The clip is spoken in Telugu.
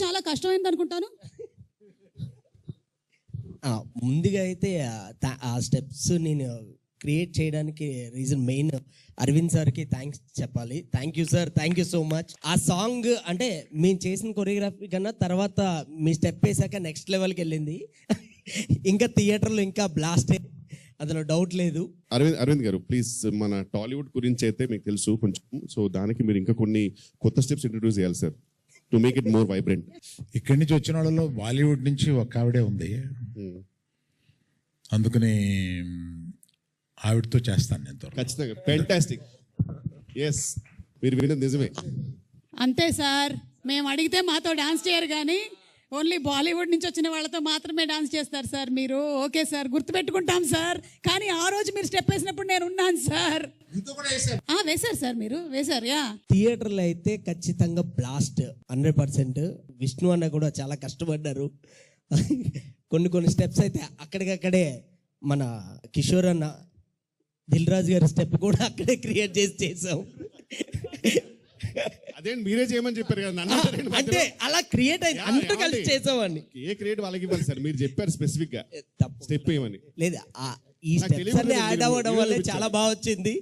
చాలా కష్టమైంది అనుకుంటాను. ముందుగా అయితే ఆ స్టెప్స్ నేను క్రియేట్ చేయడానికి రీజన్ మెయిన్ అరవింద్ సార్కి థ్యాంక్స్ చెప్పాలి. Thank you sir, thank you so much. ఆ సాంగ్ అంటే మేము చేసిన కొరియోగ్రఫీ కన్నా తర్వాత మీ స్టెప్ వేసాక నెక్స్ట్ లెవెల్కి వెళ్ళింది. ఇంకా థియేటర్లో ఇంకా బ్లాస్ట్, అందులో డౌట్ లేదు. అరవింద్ గారు ప్లీజ్, మన టాలీవుడ్ గురించి అయితే మీకు తెలుసు కొంచెం, సో దానికి మీరు ఇంకా కొన్ని కొత్త స్టెప్స్ ఇంట్రడ్యూస్ చేయాలి sir, to make it more vibrant. ఇక్కడి నుంచి వచ్చిన వాళ్ళలో బాలీవుడ్ నుంచి ఒక ఆవిడే ఉంది, అందుకని ఆవిడతో చేస్తాను నేను త్వరలో. ఖచ్చితంగా ఫ్యాంటాస్టిక్. ఎస్, మీరు విన్నది నిజమే. అంతే సార్, మేము అడిగితే మాతో డాన్స్ చేయరు కానీ ఓన్లీ బాలీవుడ్ నుంచి వచ్చిన వాళ్ళతో మాత్రమే డాన్స్ చేస్తారు సార్ మీరు. ఓకే సార్, గుర్తుపెట్టుకుంటాం సార్. కానీ ఆ రోజు మీరు స్టెప్ వేసినప్పుడు నేను ఉన్నాను సార్. వేశారు సార్, మీరు వేశారు. థియేటర్లో అయితే ఖచ్చితంగా బ్లాస్ట్ 100%. విష్ణు అన్న కూడా చాలా కష్టపడ్డారు. కొన్ని స్టెప్స్ అయితే అక్కడికక్కడే మన కిషోర్ అన్న, దిల్ రాజు గారి స్టెప్ కూడా అక్కడే క్రియేట్ చేసాం. అదే మీరే చేయమని చెప్పారు కదా, అంటే అలా క్రియేట్ అయింది, అందరూ కలిసి చేసామండి. ఏ క్రియేట్ వాళ్ళకి ఇవ్వాలి సార్, మీరు చెప్పారు స్పెసిఫిక్ గా స్టెప్ ఏమని. లేదా ఈ స్టెప్స్ అన్ని యాడ్ అవ్వడం వల్ల చాలా బాగా వచ్చింది.